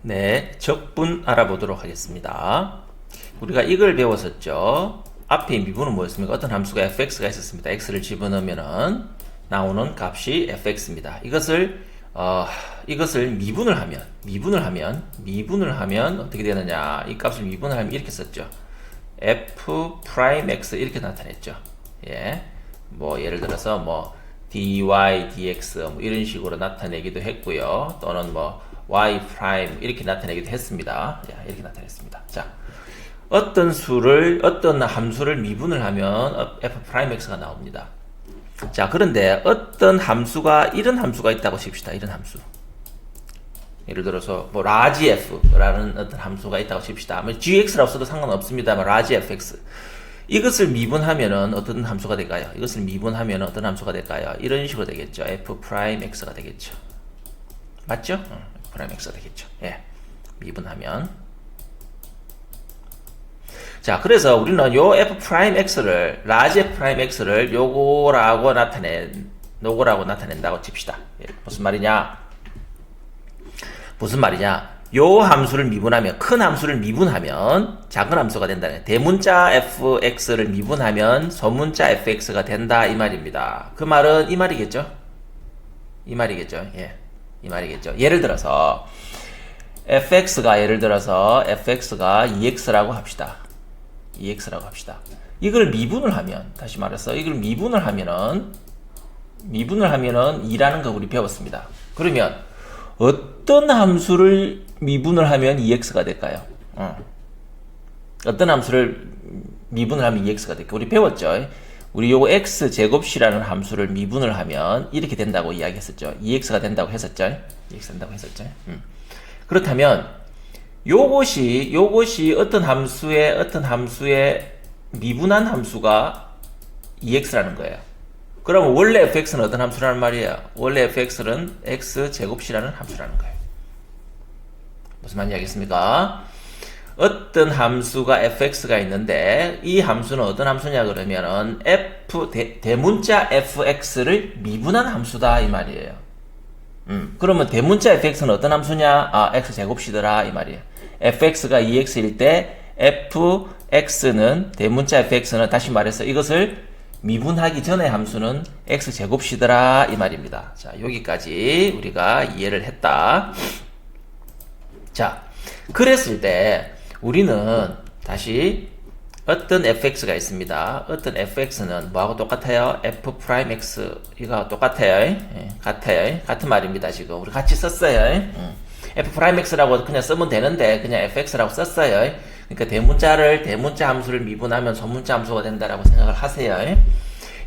네, 적분 알아보도록 하겠습니다. 우리가 이걸 배웠었죠. 앞에 미분은 뭐였습니까? 어떤 함수가 fx가 있었습니다. x를 집어넣으면 나오는 값이 fx입니다. 이것을 미분을 하면 어떻게 되느냐? 이 값을 미분을 하면 이렇게 썼죠. f 프라임 x 이렇게 나타냈죠. 예, 뭐 예를 들어서 뭐 dy dx 뭐 이런 식으로 나타내기도 했고요. 또는 뭐 y 프라임 이렇게 나타내기도 했습니다. 이렇게 나타냈습니다. 자, 어떤 함수를 미분을 하면 f 프라임 x가 나옵니다. 자, 그런데 어떤 함수가 이런 함수가 있다고 칩시다. 이런 함수. 예를 들어서 뭐 라지 f라는 어떤 함수가 있다고 칩시다. 뭐 gx라고 써도 상관없습니다만 라지 fx. 이것을 미분하면은 어떤 함수가 될까요? 이것을 미분하면 어떤 함수가 될까요? 이런 식으로 되겠죠. f 프라임 x가 되겠죠. 맞죠? f 프라임 x가 되겠죠. 예. 미분하면. 자, 그래서 우리는 요 f 프라임 x를 라지 f 프라임 x를 요거라고 나타낸다고 칩시다. 예. 무슨 말이냐? 요 함수를 미분하면, 큰 함수를 미분하면 작은 함수가 된다. 대문자 fx를 미분하면 소문자 fx가 된다. 이 말입니다. 그 말은 이 말이겠죠? 예. 이 말이겠죠. 예를 들어서 fx가 2x라고 합시다. 이걸 미분을 하면, 다시 말해서 이걸 미분을 하면은 2라는 거 우리 배웠습니다. 그러면 어떤 함수를 미분을 하면 2x가 될까요? 어떤 함수를 미분을 하면 2x가 될까요? 우리 배웠죠? 우리 요거 x제곱이라는 함수를 미분을 하면 이렇게 된다고 이야기했었죠. 2x가 된다고 했었죠? 그렇다면 요것이 어떤 함수의 미분한 함수가 2x라는 거예요. 그러면 원래 fx는 어떤 함수라는 말이에요? 원래 fx는 x제곱이라는 함수라는 거예요. 무슨 말인지 알겠습니까? 어떤 함수가 fx가 있는데 이 함수는 어떤 함수냐 그러면은 대문자 fx를 미분한 함수다 이 말이에요. 그러면 대문자 fx는 어떤 함수냐? x제곱이더라 이 말이에요. fx가 2x일 때 fx는 대문자 fx는 다시 말해서 이것을 미분하기 전의 함수는 x제곱이더라 이 말입니다. 자, 여기까지 우리가 이해를 했다. 자, 그랬을 때 우리는 다시 어떤 fx가 있습니다. 어떤 fx는 뭐하고 똑같아요? f 프라임 x 이거 똑같아요. 같은 말입니다. 지금 우리 같이 썼어요. f 프라임 x라고 그냥 쓰면 되는데 그냥 fx라고 썼어요. 그러니까 대문자 함수를 미분하면 소문자 함수가 된다라고 생각을 하세요.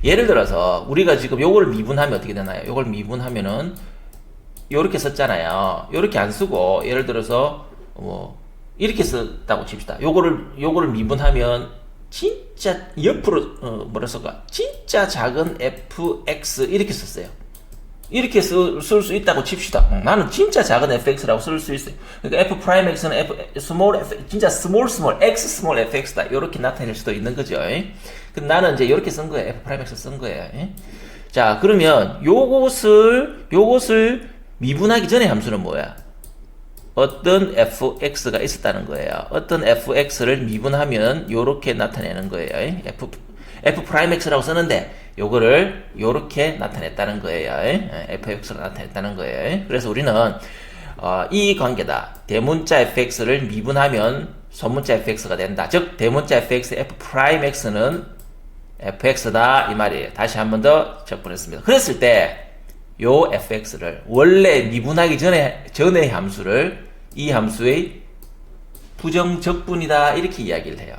예를 들어서 우리가 지금 요거를 미분하면 어떻게 되나요? 요걸 미분하면은 요렇게 썼잖아요. 요렇게 안 쓰고 예를 들어서 뭐 이렇게 썼다고 칩시다. 요거를 미분하면 진짜 옆으로 진짜 작은 fx 이렇게 썼어요. 이렇게 쓸 수 있다고 칩시다. 나는 진짜 작은 fx라고 쓸 수 있어요. 그러니까 f 프라임 x는 진짜 small x small fx다. 이렇게 나타낼 수도 있는 거죠. 그럼 나는 이제 이렇게 쓴 거예요. f 프라임 x 쓴 거예요. 자, 그러면 요것을 미분하기 전에 함수는 뭐야? 어떤 fx가 있었다는 거예요. 어떤 fx를 미분하면 요렇게 나타내는 거예요. f 프라임 x라고 썼는데 요거를 요렇게 나타냈다는 거예요. fx로 나타냈다는 거예요. 그래서 우리는 이 관계다. 대문자 fx를 미분하면 소문자 fx가 된다. 즉 대문자 fx f 프라임 x는 fx다 이 말이에요. 다시 한 번 더 적분했습니다. 그랬을 때 요 fx를 원래 미분하기 전의 함수를 이 함수의 부정적분이다 이렇게 이야기를 해요.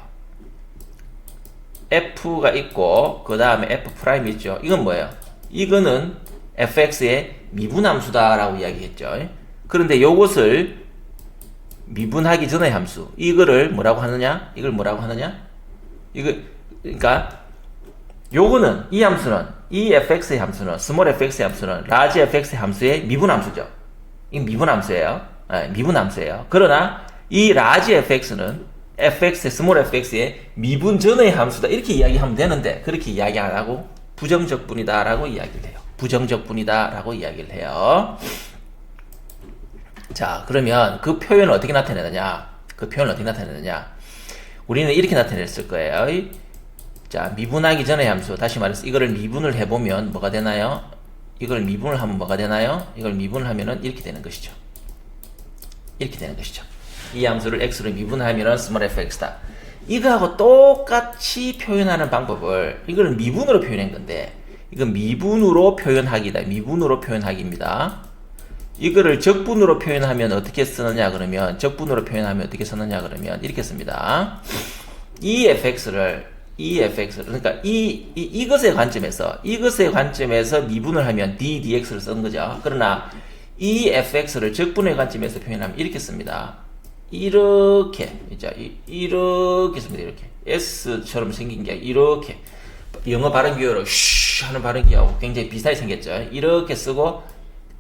f가 있고 그 다음에 f 프라임이 있죠. 이건 뭐예요? 이거는 fx의 미분함수다 라고 이야기했죠. 그런데 요것을 미분하기 전의 함수 이거를 뭐라고 하느냐? 그러니까 요거는 이 fx의 함수는 스몰 fx의 함수는 라지 fx의 함수의 미분함수죠. 이 미분함수예요. 미분함수예요. 그러나 이 라지 fx는 스몰 fx의 미분 전의 함수다 이렇게 이야기하면 되는데 그렇게 이야기 안 하고 부정적분이다 라고 이야기를 해요. 자, 그러면 그 표현을 어떻게 나타내느냐? 그 표현을 어떻게 나타내느냐? 우리는 이렇게 나타냈을 거예요. 자, 미분하기 전의 함수. 다시 말해서 이거를 미분을 해보면 뭐가 되나요? 이걸 미분을 하면 뭐가 되나요? 이걸 미분을 하면은 이렇게 되는 것이죠. 이렇게 되는 것이죠. 이 함수를 x로 미분하면은 small fx다. 이거하고 똑같이 표현하는 방법을, 이거는 미분으로 표현한 건데, 이건 미분으로 표현하기다. 미분으로 표현하기입니다. 이거를 적분으로 표현하면 어떻게 쓰느냐 그러면, 적분으로 표현하면 어떻게 쓰느냐 그러면 이렇게 씁니다. 이 fx를 그러니까 이것의 관점에서 미분을 하면 ddx를 쓰는 거죠. 그러나 이 fx를 적분의 관점에서 표현하면 이렇게 씁니다. 이렇게 씁니다. 이렇게 s처럼 생긴 게 이렇게 영어 발음 기호로 쉬 하는 발음 기호하고 굉장히 비슷하게 생겼죠. 이렇게 쓰고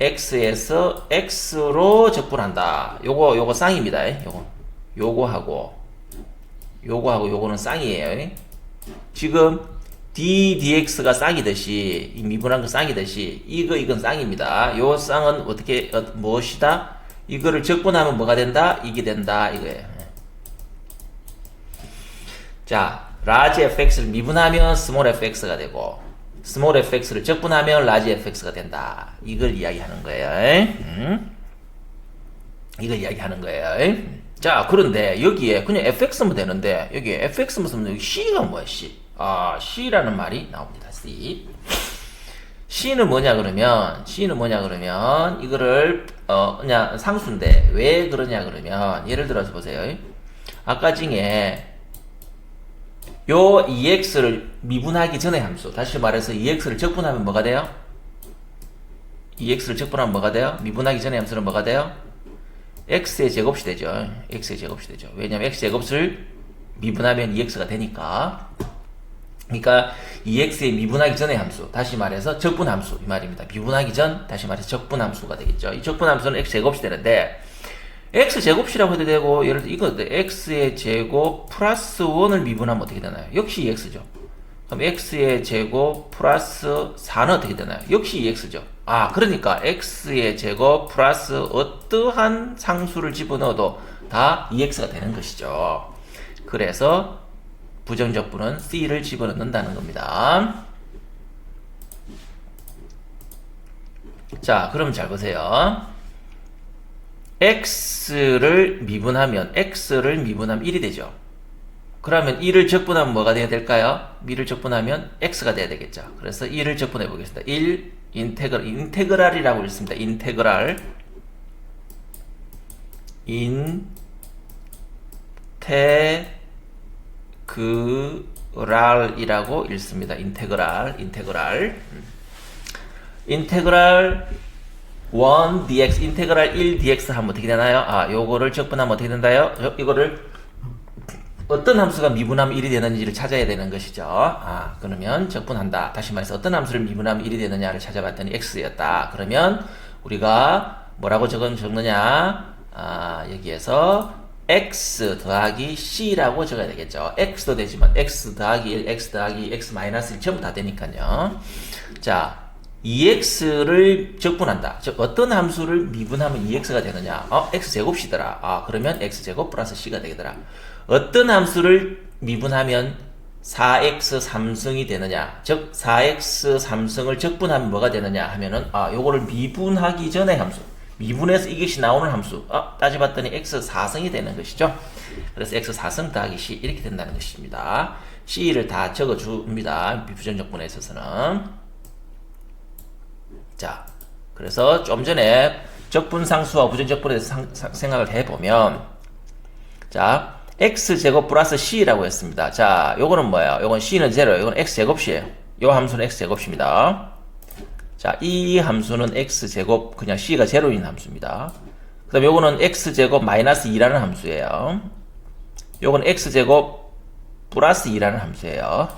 x에서 x로 적분한다. 요거 쌍입니다. 요거하고 요거는 쌍이에요. 지금 ddx가 쌍이듯이, 이 미분한 거 쌍이듯이 이건 쌍입니다. 요 쌍은 어떻게 무엇이다? 이거를 적분하면 뭐가 된다? 이게 된다 이거예요. 자, large fx를 미분하면 small fx가 되고, small fx를 적분하면 large fx가 된다. 이걸 이야기하는 거예요. 이걸 이야기하는 거예요. 자, 그런데 여기에 그냥 fx면 되는데, 여기에 fx면 쓰면 여기 c가 뭐야? c라는 말이 나옵니다. c는 뭐냐 그러면 이거를 그냥 상수인데 왜 그러냐 그러면, 예를 들어서 보세요. 아까 중에 요 ex를 미분하기 전의 함수, 다시 말해서 ex를 적분하면 뭐가 돼요? ex를 적분하면 뭐가 돼요? 미분하기 전의 함수는 뭐가 돼요? x의 제곱이 되죠. x의 제곱이 되죠. 왜냐면 x 제곱을 미분하면 2x가 되니까. 그러니까 2x의 미분하기 전의 함수, 다시 말해서 적분함수 이 말입니다. 미분하기 전, 다시 말해서 적분함수가 되겠죠. 이 적분함수는 x 제곱이 되는데, x 제곱이라고 해도 되고, 예를 들어 이거 x의 제곱 플러스 1을 미분하면 어떻게 되나요? 역시 2x죠. 그럼 x의 제곱 플러스 4는 어떻게 되나요? 역시 2x죠. 그러니까 x의 제곱 플러스 어떠한 상수를 집어넣어도 다 2x가 되는 것이죠. 그래서 부정적분은 c를 집어넣는다는 겁니다. 자, 그럼 잘 보세요. x를 미분하면 1이 되죠. 그러면 1을 적분하면 뭐가 돼야 될까요? 1을 적분하면 x가 돼야 되겠죠. 그래서 1을 적분해 보겠습니다. 1 인테그랄이라고 읽습니다. 인테그랄이라고 읽습니다. 인테그랄 1dx, 인테그랄 1dx 하면 어떻게 되나요? 요거를 적분하면 어떻게 된다요? 이거를 어떤 함수가 미분하면 1이 되는지를 찾아야 되는 것이죠. 그러면 적분한다. 다시 말해서 어떤 함수를 미분하면 1이 되느냐를 찾아봤더니 x였다. 그러면 우리가 뭐라고 적느냐? 여기에서 x 더하기 c라고 적어야 되겠죠. x도 되지만 x 더하기 1, x 더하기 x 마이너스 1 전부 다 되니까요. 자, 2x를 적분한다. 즉 어떤 함수를 미분하면 2x가 되느냐? x제곱이더라. 그러면 x제곱 플러스 c가 되더라. 어떤 함수를 미분하면 4x 3승이 되느냐? 즉 4x 3승을 적분하면 뭐가 되느냐 하면은 요거를 미분하기 전의 함수, 미분해서 이것이 나오는 함수, 따져봤더니 x 4승이 되는 것이죠. 그래서 x 4승 더하기 c 이렇게 된다는 것입니다. c를 다 적어줍니다. 부정적분에 있어서는. 자, 그래서 좀 전에 적분상수와 부정적분에 대해서 생각을 해보면, 자, x제곱 플러스 c라고 했습니다. 자, 요거는 뭐예요? 요건 c는 0, 요건 x제곱이에요. 요 함수는 x제곱입니다. 자, 이 함수는 x제곱, 그냥 c가 0인 함수입니다. 그 다음에 요거는 x제곱 마이너스 2라는 함수예요. 요건 x제곱 플러스 2라는 함수예요.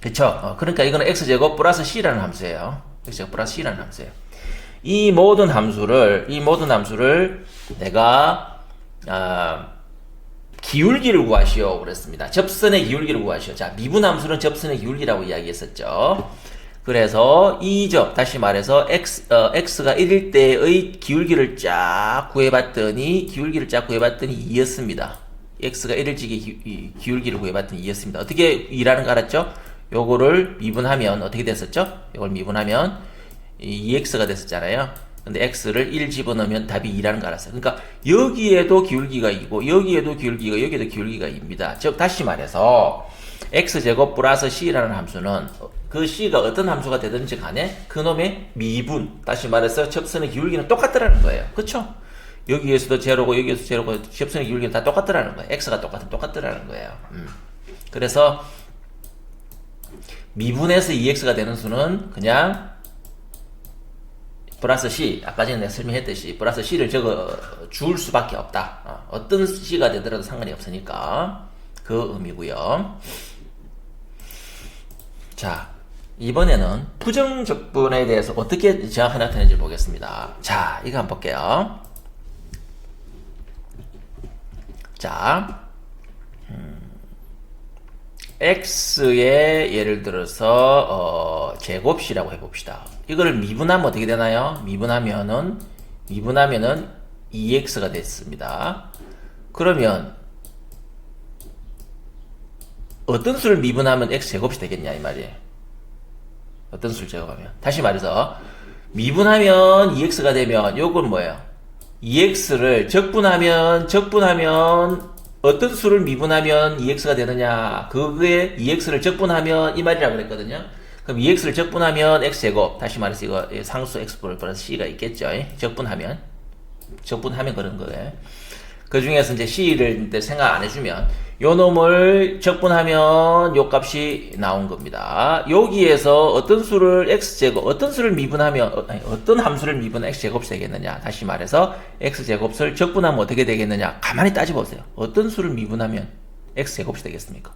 그쵸? 그러니까 이거는 x제곱 플러스 c라는 함수예요. x제곱 플러스 c라는 함수예요. 이 모든 함수를 내가 기울기를 구하시오 그랬습니다. 접선의 기울기를 구하시오. 자, 미분함수는 접선의 기울기라고 이야기했었죠. 그래서 이 점, 다시 말해서 x가 1일 때의 기울기를 쫙 구해봤더니 2였습니다. x가 1일 지기 기울기를 구해봤더니 2였습니다. 어떻게 2라는 거 알았죠? 요거를 미분하면 어떻게 됐었죠? 요걸 미분하면 2x가 됐었잖아요. 근데 x를 1 집어넣으면 답이 2라는 거 알았어요. 그러니까 여기에도 기울기가 2고 여기에도 기울기가 2입니다. 즉 다시 말해서 x제곱 플러스 c라는 함수는 그 c가 어떤 함수가 되든지 간에 그놈의 미분, 다시 말해서 접선의 기울기는 똑같더라는 거예요. 그쵸? 여기에서도 제로고 여기에서 제로고 접선의 기울기는 다 똑같더라는 거예요. x가 똑같더라는 거예요. 그래서 미분에서 2x가 되는 수는 그냥 플러스 c, 아까 전에 내가 설명했듯이 플러스 c를 적어 줄 수밖에 없다. 어떤 c가 되더라도 상관이 없으니까 그 의미고요. 자, 이번에는 부정적분에 대해서 어떻게 정확하게 나타내는지 보겠습니다. 자, 이거 한번 볼게요. 자, x의 예를 들어서 제곱이라고 해봅시다. 이거를 미분하면 어떻게 되나요? 미분하면은 2x가 됐습니다. 그러면 어떤 수를 미분하면 x제곱이 되겠냐 이 말이에요. 어떤 수를 제곱하면, 다시 말해서 미분하면 2x가 되면 요건 뭐예요? 2x를 적분하면 어떤 수를 미분하면 2x가 되느냐, 그거에 2x를 적분하면 이 말이라고 그랬거든요. 그럼 2x를 적분하면 x제곱, 다시 말해서 이거 상수 x 플러스 c가 있겠죠. 적분하면 그런 거예요. 그 중에서 이제 c를 생각 안 해주면 요 놈을 적분하면 요 값이 나온 겁니다. 여기에서 어떤 수를 x제곱, 어떤 수를 미분하면, 어떤 함수를 미분하면 x제곱이 되겠느냐. 다시 말해서 x제곱을 적분하면 어떻게 되겠느냐. 가만히 따져보세요. 어떤 수를 미분하면 x제곱이 되겠습니까?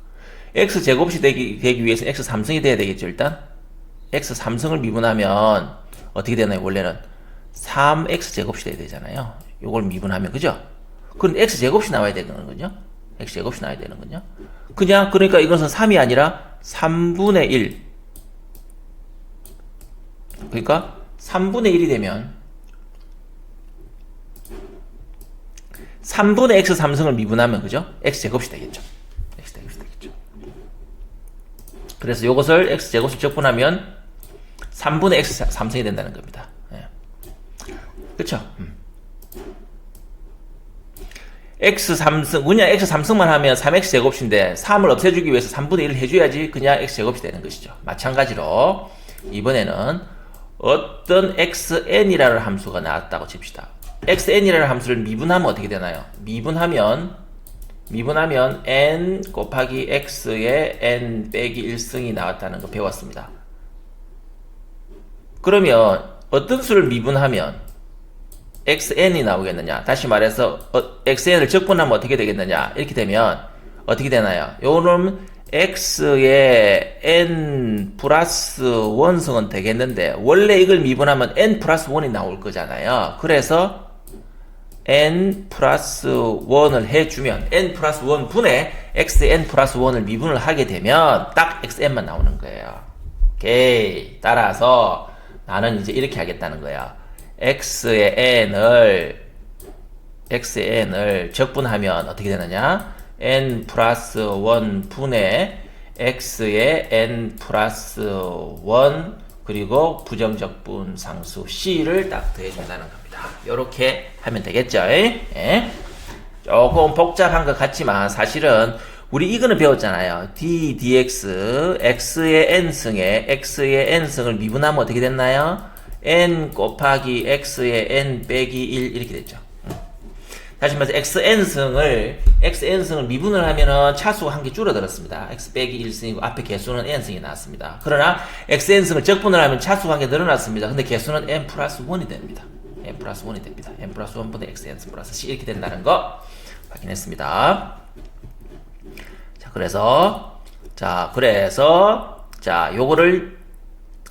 x제곱이 되기 위해서 x3승이 돼야 되겠죠. 일단 x3승을 미분하면 어떻게 되나요? 원래는 3x제곱이 돼야 되잖아요. 요걸 미분하면, 그죠? 그럼 x제곱이 나와야 되는 거죠. x제곱이 나와야 되는 거죠. 그러니까 이것은 3이 아니라 3분의 1. 그러니까 3분의 1이 되면 3분의 x 3승을 미분하면, 그죠? x제곱이 되겠죠. x제곱이 되겠죠. 그래서 이것을 x제곱을 적분하면 3분의 x 3승이 된다는 겁니다. 예. 그쵸? x3승, 그냥 x3승만 하면 3x제곱인데 3을 없애주기 위해서 3분의 1을 해줘야지 그냥 x제곱이 되는 것이죠. 마찬가지로 이번에는 어떤 xn이라는 함수가 나왔다고 칩시다. xn이라는 함수를 미분하면 어떻게 되나요? 미분하면 n 곱하기 x의 n 빼기 1승이 나왔다는 거 배웠습니다. 그러면 어떤 수를 미분하면 xn이 나오겠느냐? 다시 말해서 xn을 적분하면 어떻게 되겠느냐? 이렇게 되면 어떻게 되나요? 요놈 x의 n 플러스 1승은 되겠는데 원래 이걸 미분하면 n 플러스 1이 나올 거잖아요. 그래서 n 플러스 1을 해주면 n 플러스 1 분의 xn 플러스 1을 미분을 하게 되면 딱 xn만 나오는 거예요. 오케이. 따라서 나는 이제 이렇게 하겠다는 거야. x의 n을 적분하면 어떻게 되느냐? n 플러스 1 분의 x의 n 플러스 1 그리고 부정적분 상수 c를 딱 더해준다는 겁니다. 이렇게 하면 되겠죠? 예? 조금 복잡한 것 같지만 사실은 우리 이거는 배웠잖아요. d dx x의 n승을 미분하면 어떻게 됐나요? n 곱하기 x의 n 빼기 1 이렇게 됐죠. 다시 말해서 xn승을 미분을 하면은 차수가 한 개 줄어들었습니다. x 빼기 1승이고 앞에 개수는 n승이 나왔습니다. 그러나 xn승을 적분을 하면 차수가 한 개 늘어났습니다. 근데 개수는 n 플러스 1이 됩니다. n 플러스 1이 됩니다. n 플러스 1분의 xn승 플러스 c 이렇게 된다는 거 확인했습니다. 그래서 요거를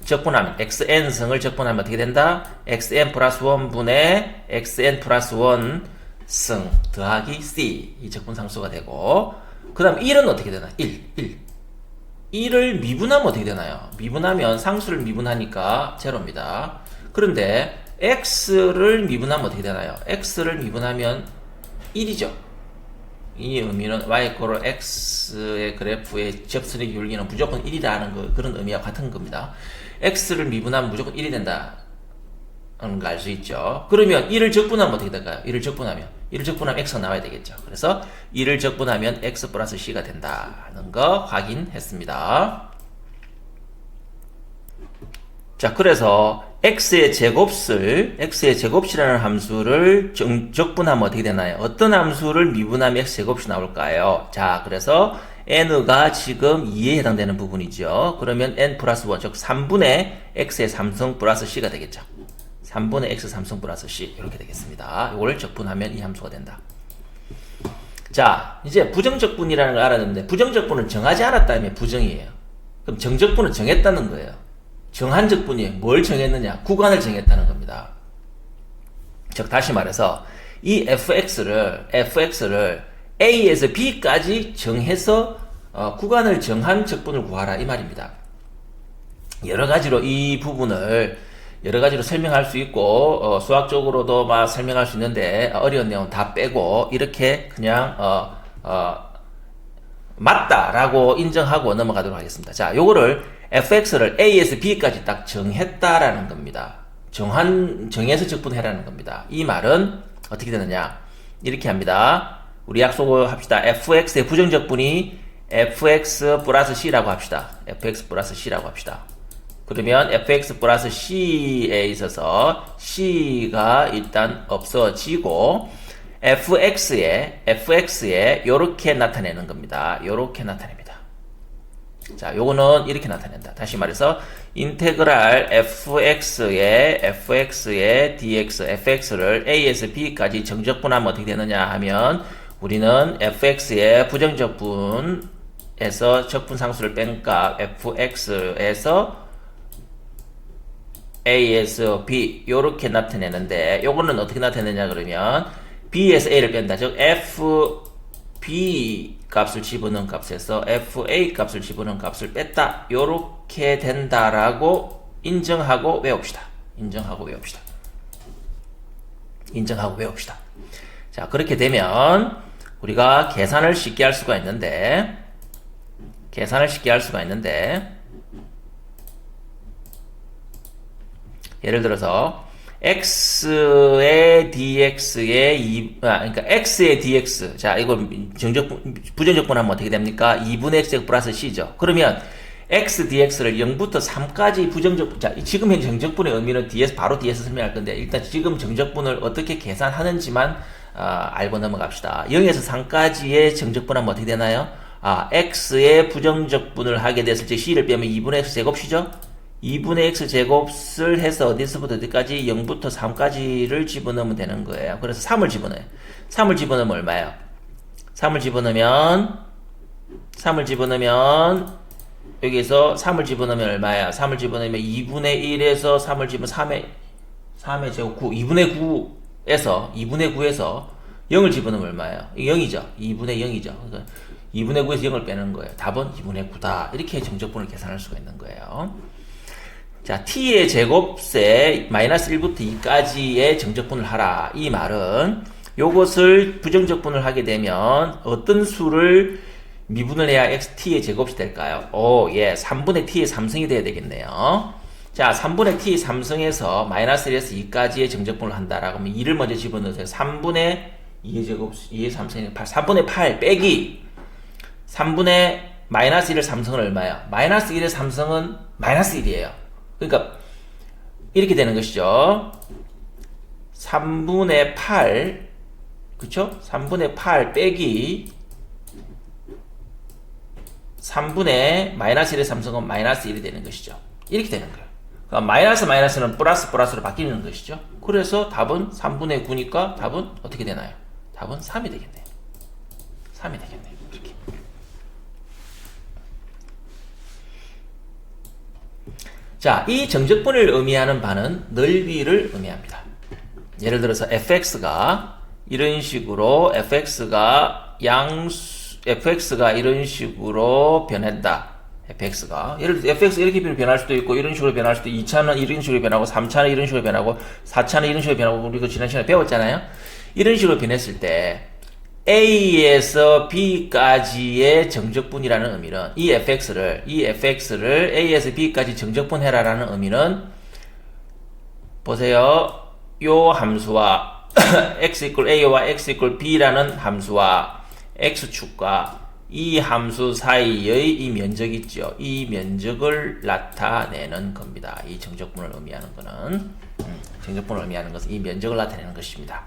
적분하면 xn승을 적분하면 어떻게 된다? xn 플러스 1분의 xn 플러스 1승 더하기 c 이 적분상수가 되고 그 다음 1은 어떻게 되나? 1 1을 미분하면 어떻게 되나요? 미분하면 상수를 미분하니까 제로입니다. 그런데 x를 미분하면 어떻게 되나요? x를 미분하면 1이죠. 이 의미는 y x의 그래프의 접선의 기울기는 무조건 1이라는 그런 의미와 같은 겁니다. x를 미분하면 무조건 1이 된다는 거 알 수 있죠. 그러면 1을 적분하면 어떻게 될까요? 1를 적분하면 x가 나와야 되겠죠. 그래서 1을 적분하면 x 플러스 c가 된다는 거 확인했습니다. 자, 그래서 x의 제곱이라는 함수를 적분하면 어떻게 되나요? 어떤 함수를 미분하면 x 제곱이 나올까요? 자, 그래서 n가 지금 2에 해당되는 부분이죠. 그러면 n 플러스 1, 즉 3분의 x의 3승 플러스 c가 되겠죠. 3분의 x 3승 플러스 c 이렇게 되겠습니다. 이걸 적분하면 이 함수가 된다. 자, 이제 부정적분이라는 걸 알았는데 부정적분을 정하지 않았다면 부정이에요. 그럼 정적분을 정했다는 거예요. 정한 적분이 뭘 정했느냐? 구간을 정했다는 겁니다. 즉 다시 말해서 이 fx를 a에서 b까지 정해서 구간을 정한 적분을 구하라 이 말입니다. 여러 가지로 이 부분을 여러 가지로 설명할 수 있고 수학적으로도 막 설명할 수 있는데 어려운 내용 다 빼고 이렇게 그냥 맞다라고 인정하고 넘어가도록 하겠습니다. 자, 요거를 fx를 a에서 b까지 딱 정했다라는 겁니다. 정해서 적분해라는 겁니다. 이 말은 어떻게 되느냐? 이렇게 합니다. 우리 약속을 합시다. fx의 부정적분이 fx 플러스 c라고 합시다. fx 플러스 c라고 합시다. 그러면 fx 플러스 c에 있어서 c가 일단 없어지고 fx에 요렇게 나타내는 겁니다. 요렇게 나타냅니다. 자, 요거는 이렇게 나타낸다. 다시 말해서 인테그랄 fx의 dx, fx를 a에서 b까지 정적분하면 어떻게 되느냐 하면 우리는 fx의 부정적분에서 적분상수를 뺀 값 fx에서 a에서 b 요렇게 나타내는데 요거는 어떻게 나타내냐 그러면 b에서 a를 뺀다. 즉 fb 값을 집어넣은 값에서 fa 값을 집어넣은 값을 뺐다. 요렇게 된다라고 인정하고 외웁시다. 인정하고 외웁시다. 자, 그렇게 되면 우리가 계산을 쉽게 할 수가 있는데 예를 들어서 x의 dx의 그러니까 x의 dx. 자, 이거 부정적분 하면 어떻게 됩니까? 2분의 x 플러스 c죠. 그러면 x dx를 0부터 3까지 부정적분. 자, 지금 현 정적분의 의미는 바로 뒤에서 설명할 건데 일단 지금 정적분을 어떻게 계산하는지만 알고 넘어갑시다. 0에서 3까지의 정적분 하면 어떻게 되나요? x의 부정적분을 하게 됐을 때 c를 빼면 2분의 x 제곱이죠. 2분의 x 제곱을 해서 어디서부터 어디까지 0부터 3까지를 집어넣으면 되는 거예요. 그래서 3을 집어넣어요. 3을 집어넣으면 얼마예요? 3을 집어넣으면 여기서 3을 집어넣으면 얼마야? 3을 집어넣으면 2분의 1에서 3을 집어넣으면 3의 제곱 9. 2분의 9에서 0을 집어넣으면 얼마예요? 0이죠. 2분의 0이죠. 그러니까 2분의 9에서 0을 빼는 거예요. 답은 2분의 9다. 이렇게 정적분을 계산할 수가 있는 거예요. 자, t의 제곱세 마이너스 1부터 2까지의 정적분을 하라. 이 말은 요것을 부정적분을 하게 되면 어떤 수를 미분을 해야 t의 제곱이 될까요? 3분의 t의 3승이 돼야 되겠네요. 자, 3분의 t 3승에서 마이너스 1에서 2까지의 정적분을 한다라고 하면 2를 먼저 집어넣으세요. 3분의 2의 제곱, 2의 3승이 8, 3분의 8 빼기 3분의 마이너스 1의 3승은 얼마예요? 마이너스 1의 3승은 마이너스 1이에요. 그러니까 이렇게 되는 것이죠. 3분의 8 그쵸? 3분의 8 빼기 3분의 마이너스 1의 3승은 마이너스 1이 되는 것이죠. 이렇게 되는 거예요. 그러니까 마이너스는 플러스로 바뀌는 것이죠. 그래서 답은 3분의 9니까 답은 어떻게 되나요? 답은 3이 되겠네요. 3이 되겠네요. 이렇게. 자, 이 정적분을 의미하는 바는 넓이를 의미합니다. 예를 들어서 fx가 이런 식으로 fx가 이런 식으로 변한다. fx가. 예를 들어 fx 이렇게 변할 수도 있고 이런 식으로 변할 수도 있고 2차는 이런 식으로 변하고 3차는 이런 식으로 변하고 4차는 이런 식으로 변하고 우리 그 지난 시간에 배웠잖아요. 이런 식으로 변했을 때 A에서 B까지의 정적분이라는 의미는 이 fx를 A에서 B까지 정적분해라라는 의미는 보세요. 요 함수와 x equal a와 x equal b라는 함수와 x축과 이 함수 사이의 이 면적 있죠. 이 면적을 나타내는 겁니다. 이 정적분을 의미하는 거는 정적분을 의미하는 것은 이 면적을 나타내는 것입니다.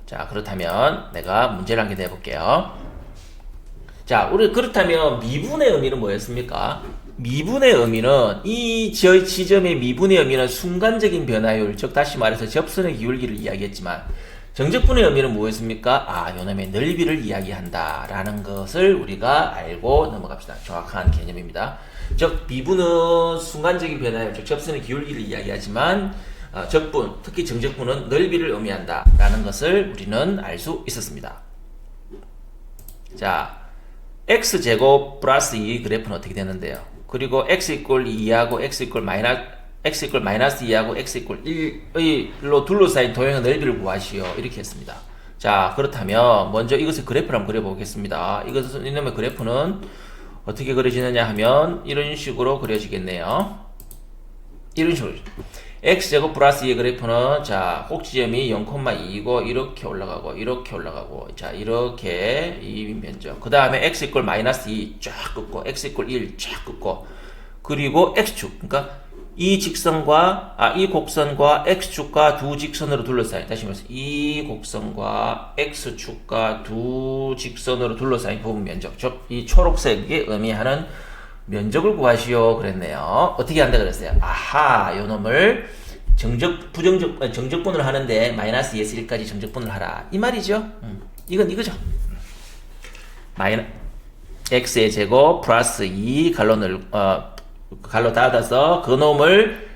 자, 그렇다면 내가 문제를 한 개 내볼게요. 자, 우리 그렇다면 미분의 의미는 뭐였습니까? 미분의 의미는 이 지점의 미분의 의미는 순간적인 변화율, 즉 다시 말해서 접선의 기울기를 이야기했지만 정적분의 의미는 뭐였습니까? 요놈의 넓이를 이야기한다라는 것을 우리가 알고 넘어갑시다. 정확한 개념입니다. 즉 미분은 순간적인 변화율, 즉 접선의 기울기를 이야기하지만 적분, 특히 정적분은 넓이를 의미한다라는 것을 우리는 알 수 있었습니다. 자, x제곱 플러스 2 그래프는 어떻게 되는데요? 그리고 x 이퀄 2하고 x 이퀄 마이너스 2하고 x 이퀄 1로 둘러싸인 도형의 넓이를 구하시오. 이렇게 했습니다. 자, 그렇다면 먼저 이것의 그래프를 한번 그려보겠습니다. 이놈의 그래프는 어떻게 그려지느냐 하면 이런 식으로 그려지겠네요. 이런 식으로. x제곱 플러스 2의 그래프는 자, 꼭지점이 0,2이고 이렇게 올라가고 자, 이렇게 이 면적. 그 다음에 x 이퀄 마이너스 2 쫙 긋고 x 이퀄 1 쫙 긋고 그리고 x축. 그러니까 이 직선과 이 곡선과 x축과 두 직선으로 둘러싸인, 다시 말해서 이 곡선과 x축과 두 직선으로 둘러싸인 부분 면적, 즉 이 초록색이 의미하는 면적을 구하시오 그랬네요. 어떻게 한다 그랬어요? 아하, 요 놈을 정적분을 하는데 마이너스 2에서 1까지 정적분을 하라 이 말이죠. 이건 이거죠. x의 제곱 플러스 2 갈로 닫아서 그 놈을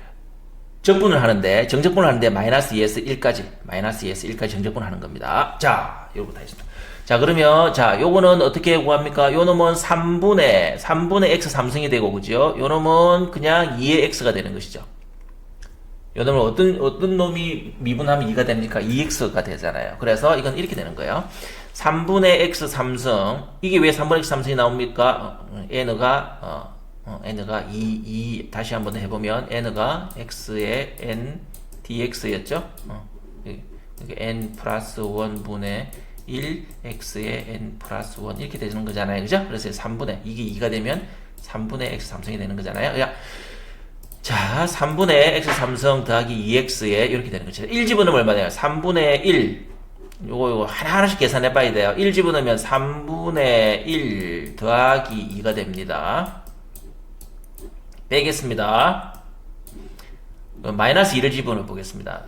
정적분을 하는데 마이너스 2에서 1까지 정적분을 하는 겁니다. 자, 요거 다 있습니다. 자, 그러면 자, 요거는 어떻게 구합니까? 요 놈은 3분의 x 3승이 되고, 그죠? 요 놈은 그냥 2의 x가 되는 것이죠. 요 놈은 어떤 놈이 미분하면 2가 됩니까? 2x가 되잖아요. 그래서 이건 이렇게 되는 거예요. 3분의 x 3승. 이게 왜 3분의 x 3승이 나옵니까? n가 2 다시 한번 해보면 n가 x의 n dx였죠? n 플러스 1분의 1 x의 n 플러스 1 이렇게 되는 거잖아요. 그죠? 그래서 이게 2가 되면 3분의 x 3승이 되는 거잖아요. 자, 3분의 x 3승 더하기 2x에 이렇게 되는 거죠. 1 집어넣으면 얼마 돼요? 3분의 1. 요거 하나하나씩 계산해 봐야 돼요. 1 집어넣으면 3분의 1 더하기 2가 됩니다. 빼겠습니다. 마이너스 2를 집어넣어 보겠습니다.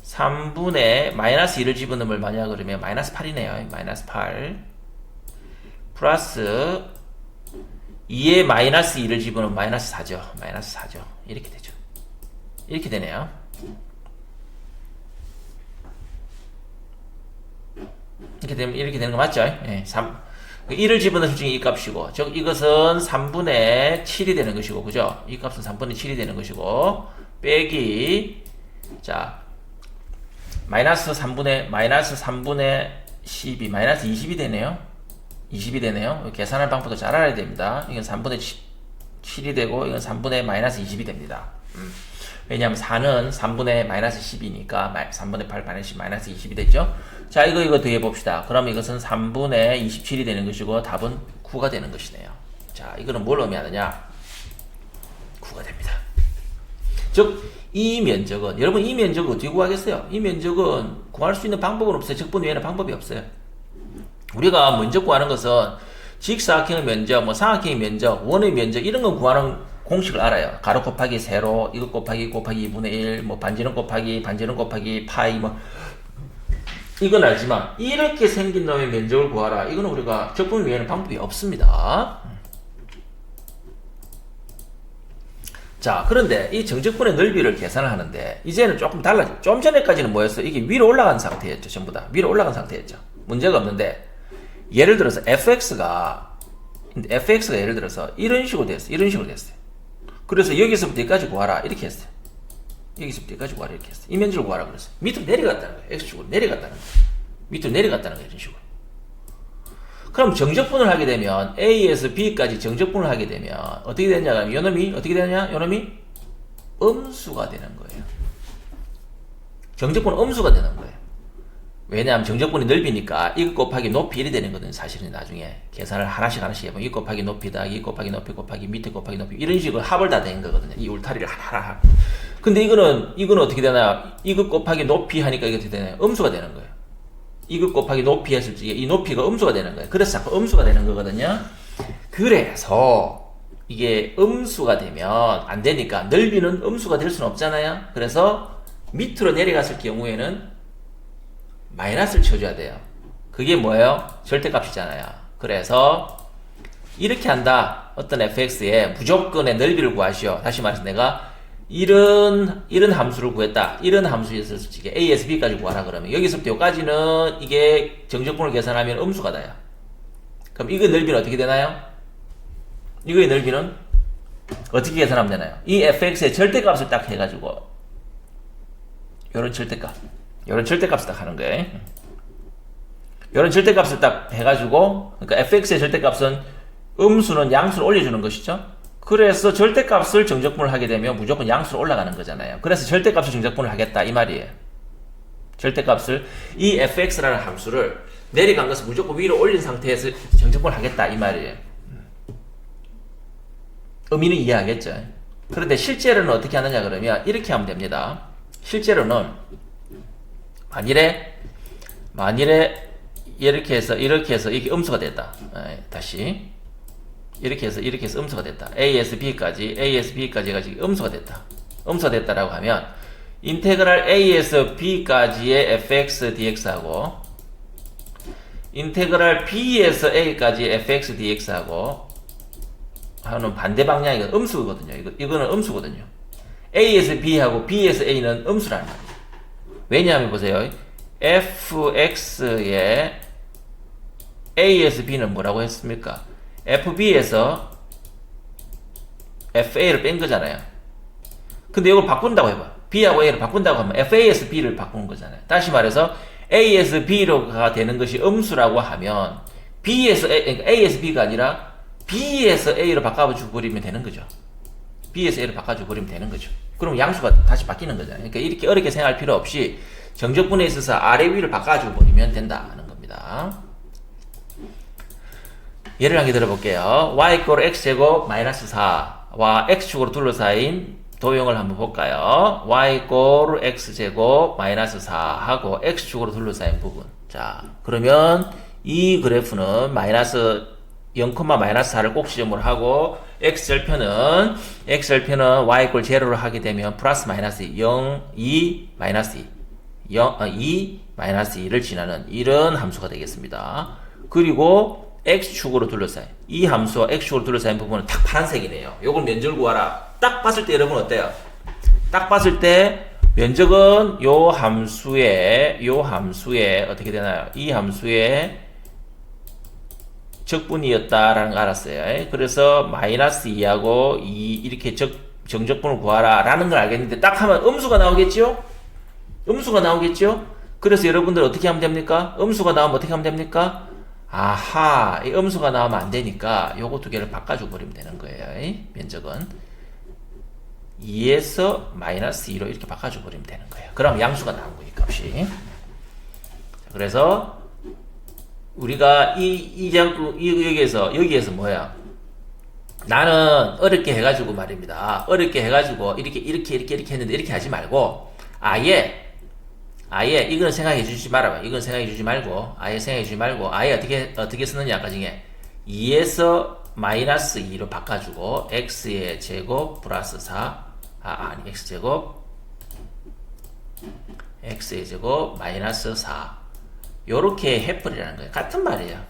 3분의 마이너스 2를 집어넣으면 얼마냐 그러면 마이너스 8이네요. 마이너스 8 플러스 2에 마이너스 2를 집어넣으면 마이너스 4죠. 마이너스 4죠. 이렇게 되죠. 이렇게 되네요. 이렇게 되는 거 맞죠? 예, 1을 집어넣으면 중에 이 값이고, 즉 이것은 3분의 7이 되는 것이고, 그죠? 이 값은 3분의 7이 되는 것이고, 빼기, 자, 마이너스 3분의 12, 마이너스 20이 되네요. 20이 되네요. 계산할 방법도 잘 알아야 됩니다. 이건 3분의 7이 되고, 이건 3분의 마이너스 20이 됩니다. 왜냐하면 4는 3분의 마이너스 10이니까 3분의 8 마이너스 20이 되죠. 자, 이거 더해 봅시다. 그럼 이것은 3분의 27이 되는 것이고 답은 9가 되는 것이네요. 자, 이거는 뭘 의미하느냐? 9가 됩니다. 즉, 이 면적은, 여러분 이 면적을 어떻게 구하겠어요? 이 면적은 구할 수 있는 방법은 없어요. 적분 외에는 방법이 없어요. 우리가 면적 구하는 것은 직사각형의 면적, 삼각형의 면적, 원의 면적 이런 거 구하는 공식을 알아요. 가로 곱하기 세로, 이거 곱하기 2분의 1, 반지름 곱하기 파이, 이건 알지만 이렇게 생긴 놈의 면적을 구하라. 이거는 우리가 적분 외에는 방법이 없습니다. 자, 그런데 이 정적분의 넓이를 계산을 하는데 이제는 조금 달라져. 좀 전에까지는 뭐였어? 이게 위로 올라간 상태였죠. 전부 다 위로 올라간 상태였죠. 문제가 없는데 예를 들어서 fx가 근데 fx가 예를 들어서 이런 식으로 됐어요. 이런 식으로 됐어요. 그래서 여기서부터 여기까지 구하라 이렇게 했어요. 여기서부터 여기까지 구하라 이렇게 했어요. 이 면적을 구하라 그랬어요. 밑으로 내려갔다는 거예요. x축으로 내려갔다는 거예요. 밑으로 내려갔다는 거예요. 이런 식으로. 그럼 정적분을 하게 되면 A에서 B까지 정적분을 하게 되면 어떻게 되냐? 그러면 요놈이 어떻게 되냐? 요놈이 음수가 되는 거예요. 정적분은 음수가 되는 거예요. 왜냐하면 정적분이 넓이니까 이것 곱하기 높이 1이 되는 거거든요. 사실은 나중에 계산을 하나씩 해보면 이 곱하기 높이다, 이 곱하기 높이 곱하기 밑에 곱하기 높이 이런 식으로 합을 다 된 거거든요. 이 울타리를 하나하나. 근데 이거는 어떻게 되나요? 이것 곱하기 높이 하니까 이게 어떻게 되나요? 음수가 되는 거예요. 이것 곱하기 높이 했을 때 이 높이가 음수가 되는 거예요. 그래서 자꾸 음수가 되는 거거든요. 그래서 이게 음수가 되면 안 되니까 넓이는 음수가 될 수는 없잖아요. 그래서 밑으로 내려갔을 경우에는 마이너스를 쳐줘야 돼요. 그게 뭐예요? 절대값이잖아요. 그래서 이렇게 한다. 어떤 fx의 무조건의 넓이를 구하시오. 다시 말해서 내가 이런 함수를 구했다. 이런 함수에서 이게 a에서 b까지 구하라 그러면 여기서부터 여기까지는 이게 정적분을 계산하면 음수가 나요. 그럼 이거 넓이는 어떻게 되나요? 이거의 넓이는 어떻게 계산하면 되나요? 이 fx의 절대값을 딱 해가지고 요런 절대값을 딱 하는 거예요. 요런 절대값을 딱 해가지고 그러니까 fx의 절대값은 음수는 양수를 올려주는 것이죠. 그래서 절대값을 정적분을 하게 되면 무조건 양수로 올라가는 거잖아요. 그래서 절대값을 정적분을 하겠다 이 말이에요. 절대값을 이 fx라는 함수를 내려간 것을 무조건 위로 올린 상태에서 정적분을 하겠다 이 말이에요. 의미는 이해하겠죠. 그런데 실제로는 어떻게 하느냐 그러면 이렇게 하면 됩니다. 실제로는 만일에 이렇게 해서 이게 음수가 됐다. 다시 이렇게 해서 음수가 됐다. A에서 B까지 해가지고 음수가 됐다. 음수가 됐다라고 하면 인테그랄 A에서 B까지의 fx dx하고 인테그랄 B에서 A까지의 fx dx하고 하는 반대 방향이 음수거든요. 이거는 음수거든요. A에서 B하고 B에서 A는 음수라는 말이에요. 왜냐하면 보세요. fx의 A에서 B는 뭐라고 했습니까? fb에서 fa를 뺀 거잖아요. 근데 이걸 바꾼다고 해봐. b하고 a를 바꾼다고 하면 fa에서 b를 바꾸는 거잖아요. 다시 말해서 a에서 b가 되는 것이 음수라고 하면 b에서 a에서 b가 아니라 b에서 a로 바꿔줘 버리면 되는 거죠. b에서 a로 바꿔줘 버리면 되는 거죠. 그럼 양수가 다시 바뀌는 거잖아요. 그러니까 이렇게 어렵게 생각할 필요 없이 정적분에 있어서 아래 위를 바꿔줘 버리면 된다는 겁니다. 예를 한 개 들어볼게요. y = x제곱 마이너스 4와 x축으로 둘러싸인 도형을 한번 볼까요? y = x제곱 마이너스 4하고 x축으로 둘러싸인 부분. 자, 그러면 이 그래프는 마이너스 0, 마이너스 4를 꼭 지점으로 하고 x절편은 y = 0를 하게 되면 플러스 마이너스 0, 2, 마이너스 2 2, 마이너스 2를 지나는 이런 함수가 되겠습니다. 그리고 x축으로 둘러싸인 이 함수와 x축으로 둘러싸인 부분은 딱 파란색이네요. 요걸 면적을 구하라. 딱 봤을 때 여러분 어때요? 딱 봤을 때 면적은 요 함수에 어떻게 되나요? 이 함수의 적분이었다라는 거 알았어요. 그래서 마이너스 2하고 2 이렇게 정적분을 구하라 라는 걸 알겠는데 딱 하면 음수가 나오겠죠? 그래서 여러분들 어떻게 하면 됩니까? 음수가 나오면 어떻게 하면 됩니까? 아하, 이 음수가 나오면 안 되니까 요거 두 개를 바꿔줘 버리면 되는 거예요. 면적은 2에서 마이너스 2로 이렇게 바꿔줘 버리면 되는 거예요. 그럼 양수가 나온 거예요, 값이. 그래서 우리가 여기에서 뭐야? 나는 어렵게 해가지고 말입니다. 어렵게 해가지고 이렇게 했는데 이렇게 하지 말고 아예 이건 생각해 주지 말아봐. 이건 생각해 주지 말고 아예 어떻게 쓰느냐 아까 중에 2에서 마이너스 2로 바꿔주고 x의 제곱 플러스 4 x의 제곱 마이너스 4 요렇게 해버리라는 거예요. 같은 말이에요.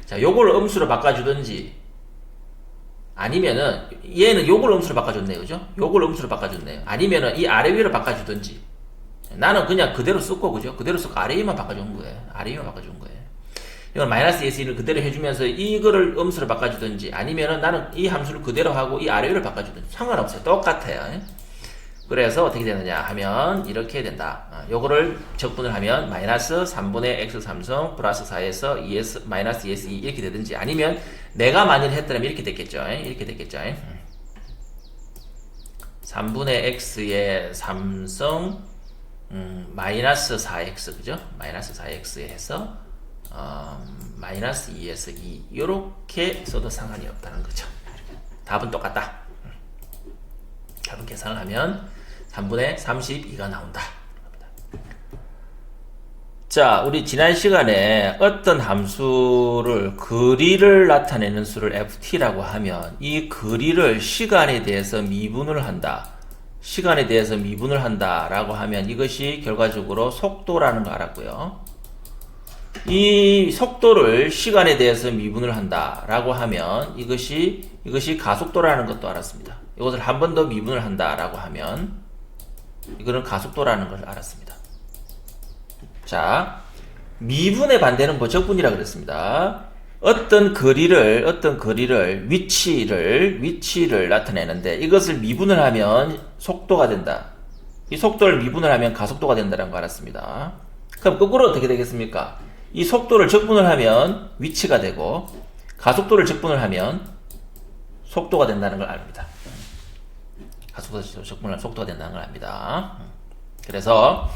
자, 요걸 음수로 바꿔주든지 아니면은 얘는 요걸 음수로 바꿔줬네요. 그죠? 요걸 음수로 바꿔줬네요. 아니면은 이 아래 위로 바꿔주든지 나는 그냥 그대로 썼고, 그죠? 그대로 썼고, 아래 위만 바꿔준 거예요. 이건 마이너스 ES1을 그대로 해주면서 이거를 음수로 바꿔주든지 아니면은 나는 이 함수를 그대로 하고 이 아래를 바꿔주든지 상관없어요. 똑같아요. 그래서 어떻게 되느냐 하면 이렇게 된다. 요거를 적분을 하면 마이너스 3분의 x 3승 플러스 4에서 2s 마이너스 2s 2 이렇게 되든지 아니면 내가 만일 했더라면 이렇게 됐겠죠. 이렇게 됐겠죠. 3분의 x의 3승 마이너스 4x 그죠? 마이너스 4x에 해서 마이너스 2에서 2 이렇게 써도 상관이 없다는 거죠. 답은 똑같다. 답은 계산을 하면 3분의 32가 나온다. 자, 우리 지난 시간에 어떤 함수를 거리를 나타내는 수를 ft라고 하면 이 거리를 시간에 대해서 미분을 한다. 시간에 대해서 미분을 한다라고 하면 이것이 결과적으로 속도라는 거 알았고요. 이 속도를 시간에 대해서 미분을 한다라고 하면 이것이 가속도라는 것도 알았습니다. 이것을 한 번 더 미분을 한다라고 하면 이거는 가속도라는 걸 알았습니다. 자, 미분의 반대는 뭐 적분이라 그랬습니다. 어떤 거리를 위치를 나타내는데 이것을 미분을 하면 속도가 된다. 이 속도를 미분을 하면 가속도가 된다는 거 알았습니다. 그럼 거꾸로 어떻게 되겠습니까? 이 속도를 적분을 하면 위치가 되고 가속도를 적분을 하면 속도가 된다는 걸 압니다. 가속도 적분을 속도가 된다는 걸 압니다. 그래서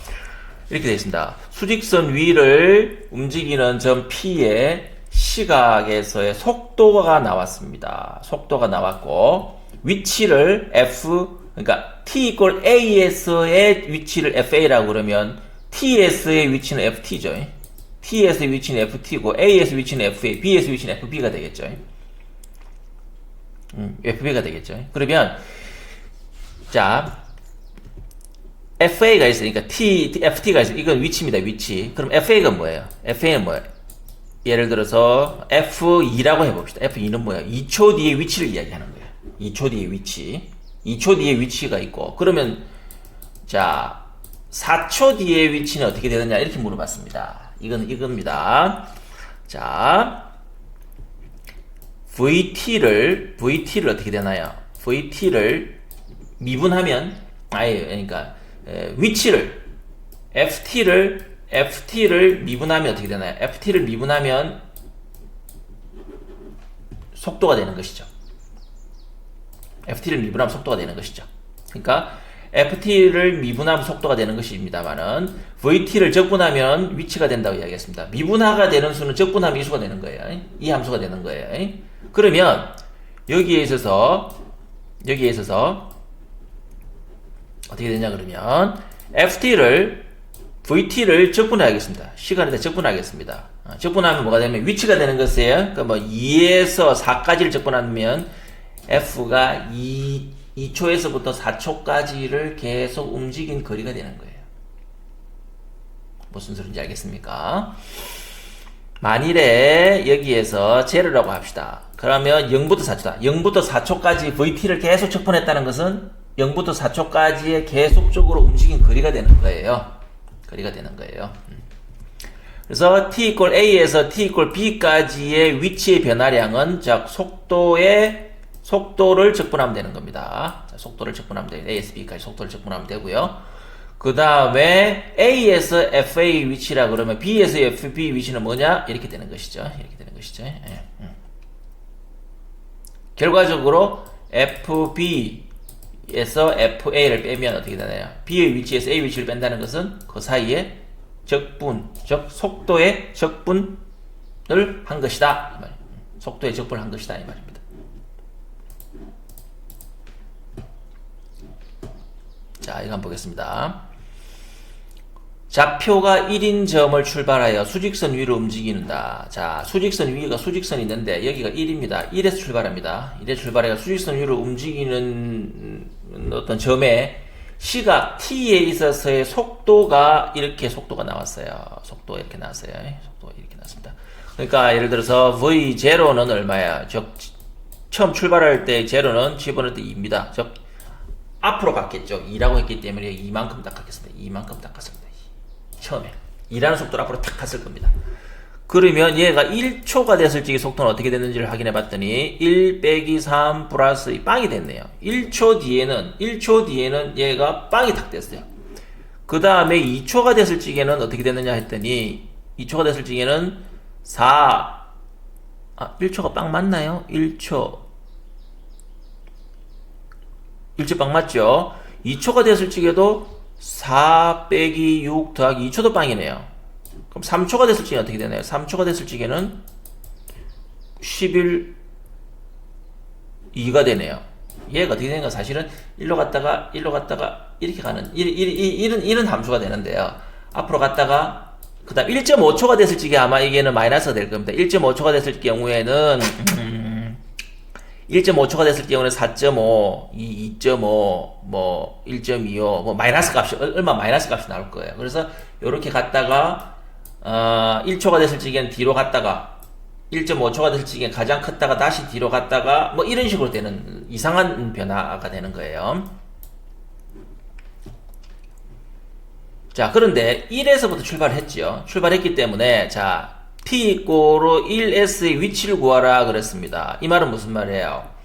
이렇게 되어 있습니다. 수직선 위를 움직이는 점 P의 시각에서의 속도가 나왔습니다. 속도가 나왔고 위치를 F 그러니까 T 이퀄 A에서의 위치를 FA라고 그러면 T에서의 위치는 FT죠. T에서의 위치는 FT고 A에서의 위치는 FA, B에서의 위치는 FB가 되겠죠. FB가 되겠죠. 그러면 자 FA가 있으니까 FT가 있으니까 이건 위치입니다. 위치. 그럼 FA가 뭐예요? FA는 뭐예요? 예를 들어서 F2라고 해봅시다. F2는 뭐예요? 2초 뒤에 위치를 이야기하는 거예요. 2초 뒤에 위치. 2초 뒤에 위치가 있고 그러면 자 4초 뒤에 위치는 어떻게 되느냐 이렇게 물어봤습니다. 이겁니다. 자 VT를 어떻게 되나요? VT를 미분하면 그러니까 위치를 FT를 미분하면 어떻게 되나요? FT를 미분하면 속도가 되는 것이죠. FT를 미분하면 속도가 되는 것이죠. 그러니까 FT를 미분하면 속도가 되는 것입니다만은 VT를 적분하면 위치가 된다고 이야기했습니다. 미분하가 되는 수는 적분하면 이 수가 되는 거예요. 이 함수가 되는 거예요. 그러면 여기에 있어서 어떻게 되냐 그러면 VT를 적분하겠습니다. 시간에다 적분하겠습니다. 적분하면 뭐가 되면 위치가 되는 것이에요. 그러니까 뭐 2에서 4까지를 적분하면 F가 2초에서부터 4초까지를 계속 움직인 거리가 되는 거예요. 무슨 소리인지 알겠습니까? 만일에 여기에서 제로라고 합시다. 그러면 0부터 4초다. 0부터 4초까지 VT를 계속 적분했다는 것은 0부터 4초까지의 계속적으로 움직인 거리가 되는 거예요. 그래서 T 이퀄 A에서 T 이퀄 B까지의 위치의 변화량은 즉 속도를 적분하면 되는 겁니다. 자, 속도를 적분하면 돼요. A에서 B까지 속도를 적분하면 되고요. 그 다음에 A에서 FA 위치라 그러면 B에서 FB 위치는 뭐냐? 이렇게 되는 것이죠. 예. 결과적으로 FB에서 FA를 빼면 어떻게 되나요? B의 위치에서 A 위치를 뺀다는 것은 그 사이에 적분, 즉 속도의 적분을 한 것이다. 이 말입니다. 속도의 적분을 한 것이다 이 말입니다. 자, 이거 한번 보겠습니다. 좌표가 1인 점을 출발하여 수직선 위로 움직이는다. 자, 수직선 위가 수직선이 있는데 여기가 1입니다. 1에서 출발합니다. 1에서 출발해서 수직선 위로 움직이는 어떤 점에 시각 t에 있어서의 속도가 속도가 나왔어요. 속도가 이렇게 나왔어요. 속도가 이렇게 나왔습니다. 그러니까 예를 들어서 V0는 얼마야? 즉 처음 출발할 때 제로는 집어넣을 때 2입니다. 즉 앞으로 갔겠죠. 2라고 했기 때문에 이만큼 딱 갔겠습니다. 이만큼 딱 갔습니다. 처음에 2라는 속도로 앞으로 탁 갔을 겁니다. 그러면 얘가 1초가 됐을 적의 속도는 어떻게 됐는지를 확인해 봤더니 1 빼기 3 플러스 이 빵이 됐네요. 1초 뒤에는 얘가 빵이 탁 됐어요. 그 다음에 2초가 됐을 적에는 어떻게 됐느냐 했더니 2초가 됐을 적에는 1초가 빵 맞나요? 1초 빵 맞죠? 2초가 됐을 적에도 4 빼기 6 더하기 2초도 빵이네요. 그럼 3초가 됐을 적에 어떻게 되나요? 3초가 됐을 적에는 11 2가 되네요. 얘가 어떻게 되는가? 사실은 일로 갔다가 이렇게 가는 이런 함수가 되는데요. 앞으로 갔다가 그 다음 1.5초가 됐을 적에 아마 이게는 마이너스가 될 겁니다. 1.5초가 됐을 경우에는 1.5초가 됐을 경우는 4.5, 2.5, 뭐 1.25, 뭐 마이너스 값이 얼마 마이너스 값이 나올 거예요. 그래서 이렇게 갔다가 1초가 됐을 적에는 뒤로 갔다가 1.5초가 됐을 적에 가장 컸다가 다시 뒤로 갔다가 뭐 이런 식으로 되는 이상한 변화가 되는 거예요. 자, 그런데 1에서부터 출발했죠. 출발했기 때문에 자, t 이꼬로 1s의 위치를 구하라 그랬습니다. 이 말은 무슨 말이에요?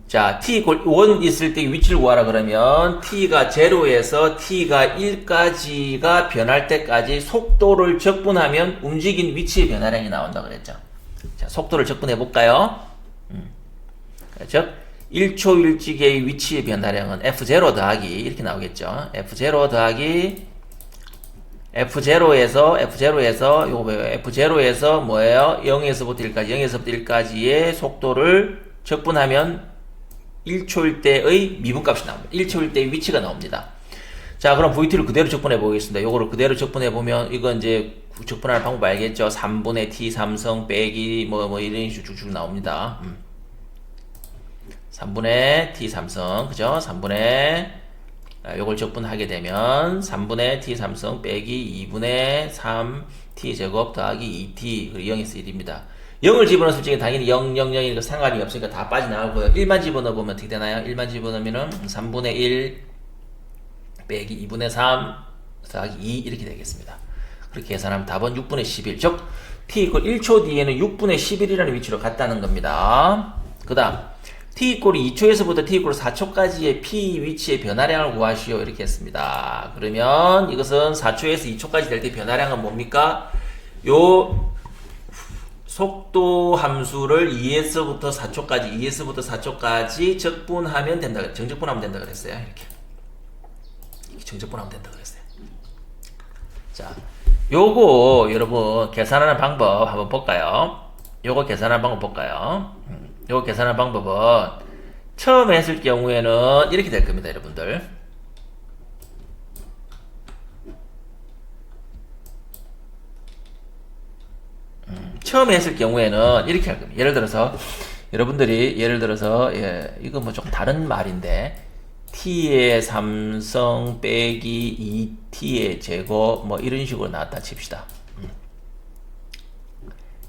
자, t 이꼴 1 있을 때 위치를 구하라 그러면 t가 0에서 t가 1까지가 변할 때까지 속도를 적분하면 움직인 위치의 변화량이 나온다 그랬죠. 자, 속도를 적분해 볼까요? 즉 1초 일찍의 위치의 변화량은 f0 더하기 이렇게 나오겠죠. f0 더하기 F0에서 요거 뭐예요? F0에서 뭐예요? 0에서부터 1까지 0에서부터 1까지의 속도를 적분하면 1초일 때의 미분값이 나옵니다. 1초일 때의 위치가 나옵니다. 자, 그럼 VT를 그대로 적분해 보겠습니다. 요거를 그대로 적분해 보면 이건 이제 적분하는 방법 알겠죠? 3분의 T 삼성 빼기 뭐 이런 식으로 쭉쭉 나옵니다. 3분의 T 삼성 그죠? 3분의 요걸 적분하게 되면 3분의 t 삼성 빼기 2분의 3 t 제곱 더하기 2t 그리고 0에서 1입니다. 0을 집어넣었을 적에 당연히 0, 0, 0이니까 상관이 없으니까 다 빠져나오고요. 1만 집어넣으면 어떻게 되나요? 1만 집어넣으면 3분의 1 빼기 2분의 3 더하기 2 이렇게 되겠습니다. 그렇게 계산하면 답은 6분의 11 즉 t 이퀄 1초 뒤에는 6분의 11이라는 위치로 갔다는 겁니다. 그 다음 t 이퀄 2초에서부터 t 이퀄 4초까지의 p 위치의 변화량을 구하시오 이렇게 했습니다. 그러면 이것은 4초에서 2초까지 될 때 변화량은 뭡니까? 요 속도 함수를 2에서부터 4초까지 적분하면 된다. 정적분하면 된다 그랬어요. 이렇게 정적분하면 된다 그랬어요. 자, 요거 여러분 계산하는 방법 한번 볼까요? 요거 계산하는 방법은 처음 했을 경우에는 이렇게 될 겁니다, 여러분들. 처음 했을 경우에는 이렇게 할 겁니다. 예를 들어서 이거 뭐 조금 다른 말인데 t의 삼성 빼기 2t의 제곱 뭐 이런 식으로 나왔다 칩시다.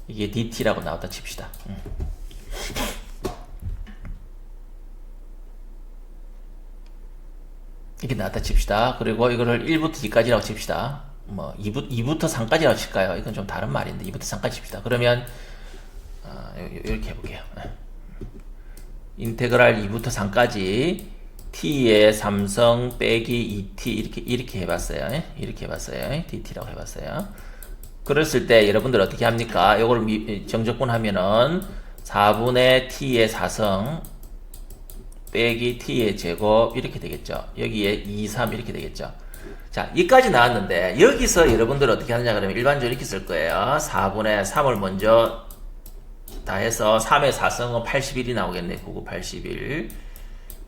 이게 dt라고 나왔다 칩시다. 이렇게 나왔다 칩시다. 그리고 이거를 1부터 2까지라고 칩시다. 뭐 2부터 3까지라고 칠까요? 이건 좀 다른 말인데 2부터 3까지 칩시다. 그러면 이렇게 해볼게요. 인테그랄 2부터 3까지 t의 삼성 빼기 2t 이렇게 해봤어요. dt라고 해봤어요. 그랬을 때 여러분들 어떻게 합니까? 이걸 정적분 하면은 4분의 t의 4성 빼기 t의 제곱 이렇게 되겠죠. 여기에 2, 3 이렇게 되겠죠. 자, 여기까지 나왔는데 여기서 여러분들 어떻게 하느냐 그러면 일반적으로 이렇게 쓸 거예요. 4분의 3을 먼저 다 해서 3의 4성은 81이 나오겠네. 99, 81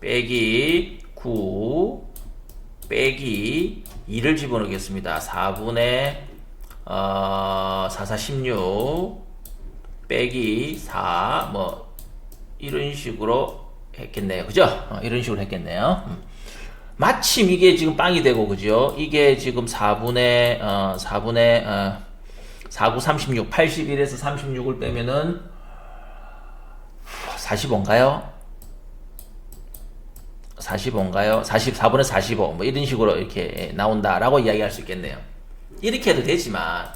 빼기 9 빼기 2를 집어넣겠습니다. 4분의 4, 4, 16 빼기 4 뭐 이런 식으로 했겠네요. 그죠? 이런 식으로 했겠네요. 마침 이게 지금 빵이 되고, 그죠? 이게 지금 4분의 4, 9, 36, 81에서 36을 빼면은 45인가요? 44분의 45, 뭐 이런 식으로 이렇게 나온다라고 이야기할 수 있겠네요. 이렇게 해도 되지만,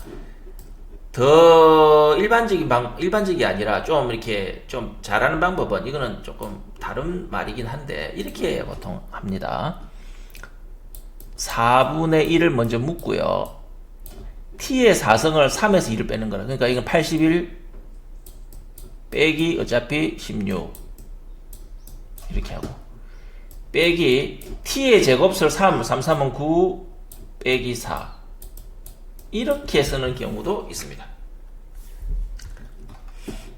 더 일반적이 아니라 좀 이렇게 좀 잘하는 방법은 이거는 조금 다른 말이긴 한데 이렇게 보통 합니다. 4분의 1을 먼저 묻고요. t의 4승을 3에서 2를 빼는 거라. 그러니까 이건 81 빼기 어차피 16 이렇게 하고 빼기 t의 제곱수를 3, 3, 9 빼기 4 이렇게 쓰는 경우도 있습니다.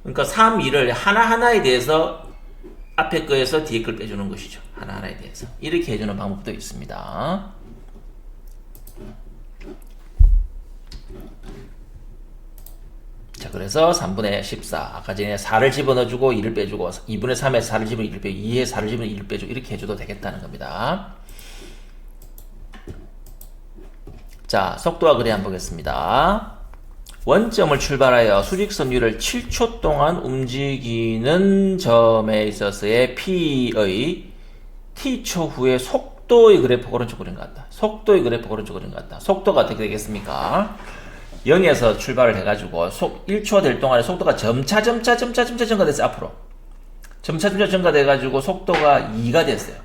그러니까 3, 2를 하나하나에 대해서 앞에 거에서 뒤에 걸 빼주는 것이죠. 하나하나에 대해서 이렇게 해주는 방법도 있습니다. 자, 그래서 3분의 14 아까 전에 4를 집어넣어주고 2를 빼주고 2분의 3에 4를 집어넣어 2를 빼주고 2에 4를 집어넣어 2를 빼주고 이렇게 해줘도 되겠다는 겁니다. 자, 속도와 거리 한번 보겠습니다. 원점을 출발하여 수직선 위를 7초 동안 움직이는 점에 있어서의 P의 T초 후에 속도의 그래프 오른쪽 그림 같다. 속도의 그래프 오른쪽 그림 같다. 속도가 어떻게 되겠습니까? 0에서 출발을 해가지고 1초 될 동안에 속도가 점차 증가됐어요. 앞으로 점차 증가돼가지고 속도가 2가 됐어요.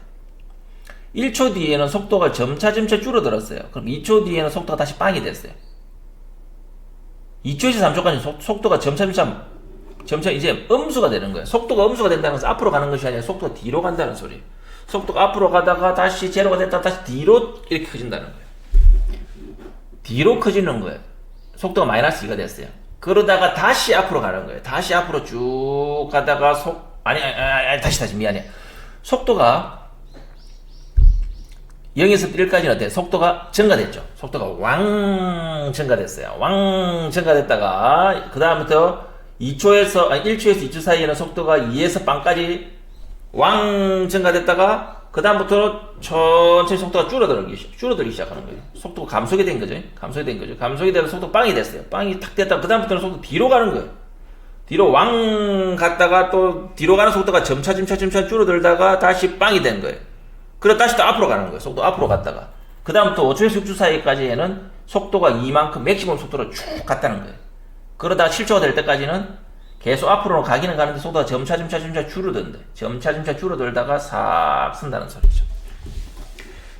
1초 뒤에는 속도가 점차 줄어들었어요. 그럼 2초 뒤에는 속도가 다시 빵이 됐어요. 2초에서 3초까지 속도가 점차 이제 음수가 되는 거예요. 속도가 음수가 된다는 것은 앞으로 가는 것이 아니라 속도가 뒤로 간다는 소리예요. 속도가 앞으로 가다가 다시 제로가 됐다가 다시 뒤로 이렇게 커진다는 거예요. 뒤로 커지는 거예요. 속도가 마이너스 2가 됐어요. 그러다가 다시 앞으로 가는 거예요. 다시 앞으로 쭉 가다가 다시 미안해. 속도가 0에서 1까지는 어때요? 속도가 증가됐죠. 속도가 왕 증가됐어요. 왕 증가됐다가 그 다음부터 1초에서 2초 사이에는 속도가 2에서 빵까지 왕 증가됐다가 그 다음부터 천천히 속도가 줄어들기 시작하는 거예요. 속도가 감속이 된 거죠. 감속이 돼서 속도가 빵이 됐어요. 빵이 탁 됐다가 그 다음부터는 속도 뒤로 가는 거예요. 뒤로 왕 갔다가 또 뒤로 가는 속도가 점차 줄어들다가 다시 빵이 된 거예요. 그래 다시 또 앞으로 가는 거예요. 속도 앞으로 갔다가 그 다음부터 5초에서 6초 사이까지에는 속도가 이만큼 맥시멈 속도로 쭉 갔다는 거예요. 그러다가 7초가 될 때까지는 계속 앞으로 가기는 가는데 속도가 점차 줄어든대. 점차 줄어들다가 싹 쓴다는 소리죠.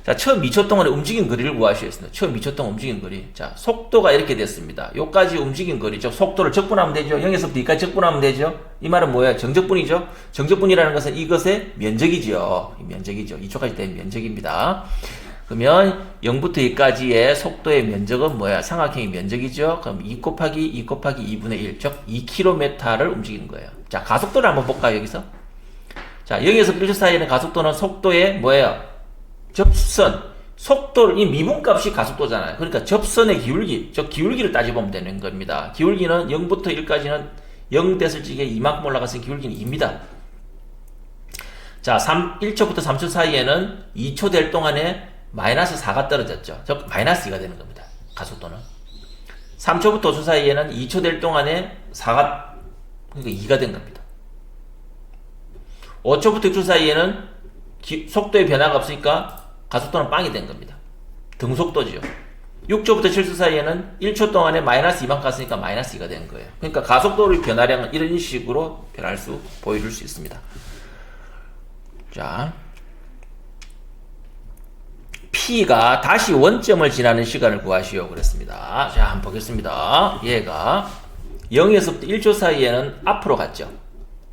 자, 처음 2초 동안의 움직인 거리를 구하시겠습니다. 처음 2초 동안 움직인 거리. 자, 속도가 이렇게 됐습니다. 요까지 움직인 거리. 즉, 속도를 적분하면 되죠. 0에서부터 2까지 적분하면 되죠. 이 말은 뭐예요? 정적분이죠. 정적분이라는 것은 이것의 면적이죠. 2초까지 된 면적입니다. 그러면 0부터 2까지의 속도의 면적은 뭐야? 삼각형의 면적이죠. 그럼 2 곱하기 2 곱하기 2분의 1, 즉 2km를 움직이는 거예요. 자, 가속도를 한번 볼까요, 여기서? 자, 0에서 1초 사이에는 가속도는 속도의 뭐예요? 접선, 속도를, 이 미분값이 가속도잖아요. 그러니까 접선의 기울기, 즉 기울기를 따져보면 되는 겁니다. 기울기는 0부터 1까지는 0 됐을 적에 이만큼 올라갔을 기울기는 2입니다. 자, 1초부터 3초 사이에는 2초 될 동안에 마이너스 4가 떨어졌죠. 즉 마이너스 2가 되는 겁니다. 가속도는. 3초부터 5초 사이에는 2초 될 동안에 4가, 그러니까 2가 된 겁니다. 5초부터 6초 사이에는 속도의 변화가 없으니까 가속도는 빵이 된 겁니다. 등속도지요. 6초부터 7초 사이에는 1초 동안에 마이너스 2만 갔으니까 마이너스 2가 된 거예요. 그러니까 가속도의 변화량은 이런 식으로 보여줄 수 있습니다. 자, P가 다시 원점을 지나는 시간을 구하시오 그랬습니다. 자, 한번 보겠습니다. 얘가 0에서부터 1초 사이에는 앞으로 갔죠.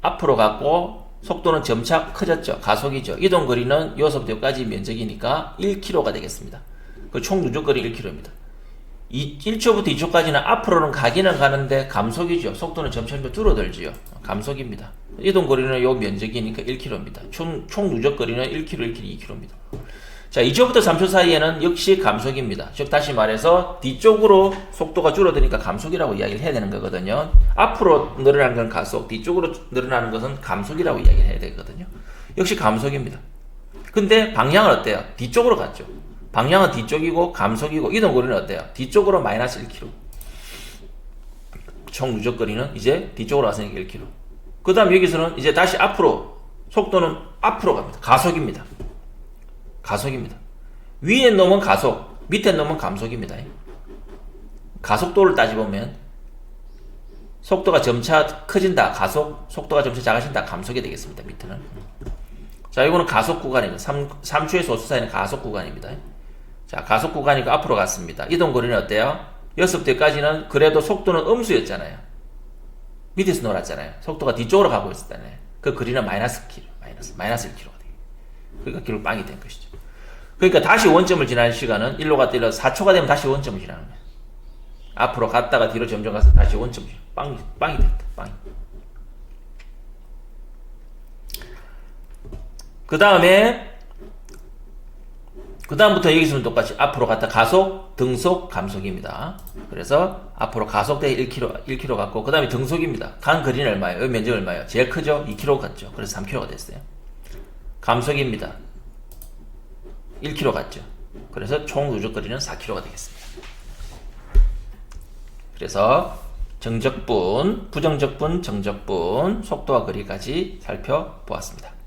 앞으로 갔고 속도는 점차 커졌죠. 가속이죠. 이동거리는 여기서부터 여기까지 면적이니까 1km가 되겠습니다. 그 총 누적거리 1km입니다. 1초부터 2초까지는 앞으로는 가기는 가는데 감속이죠. 속도는 점차 줄어들지요. 감속입니다. 이동거리는 요 면적이니까 1km입니다. 총 누적거리는 1km, 2km입니다. 자, 2초부터 3초 사이에는 역시 감속입니다. 즉 다시 말해서 뒤쪽으로 속도가 줄어드니까 감속이라고 이야기를 해야 되는 거거든요. 앞으로 늘어나는 건 가속, 뒤쪽으로 늘어나는 것은 감속이라고 이야기를 해야 되거든요. 역시 감속입니다. 근데 방향은 어때요? 뒤쪽으로 갔죠. 방향은 뒤쪽이고 감속이고 이동거리는 어때요? 뒤쪽으로 마이너스 1km. 총 누적거리는 이제 뒤쪽으로 왔으니까 1km. 그 다음 여기서는 이제 다시 앞으로 속도는 앞으로 갑니다. 가속입니다. 가속입니다. 위에 놈은 가속, 밑에 놈은 감속입니다. 가속도를 따져보면 속도가 점차 커진다. 가속. 속도가 점차 작아진다. 감속이 되겠습니다. 밑에는. 자, 이거는 가속 구간입니다. 3초에서 5초 사이는 가속 구간입니다. 자, 가속 구간이고 앞으로 갔습니다. 이동 거리는 어때요? 6대까지는 그래도 속도는 음수였잖아요. 밑에서 놀았잖아요. 속도가 뒤쪽으로 가고 있었잖아요. 그 거리는 마이너스 1km가 돼요. 그러니까 기록 빵이 된 것이죠. 그러니까 다시 원점을 지나는 시간은 1로 갔다 1로 4초가 되면 다시 원점을 지나는 거예요. 앞으로 갔다가 뒤로 점점 가서 다시 원점을 빵이 됐다. 빵이. 그다음부터 여기서는 똑같이 앞으로 갔다 가속, 등속, 감속입니다. 그래서 앞으로 가속대 1km 갔고, 그 다음에 등속입니다. 간 거리는 얼마예요? 여기 면적 얼마예요? 제일 크죠? 2km 갔죠. 그래서 3km가 됐어요. 감속입니다. 1km 갔죠. 그래서 총 누적 거리는 4km가 되겠습니다. 그래서 정적분, 부정적분, 정적분, 속도와 거리까지 살펴보았습니다.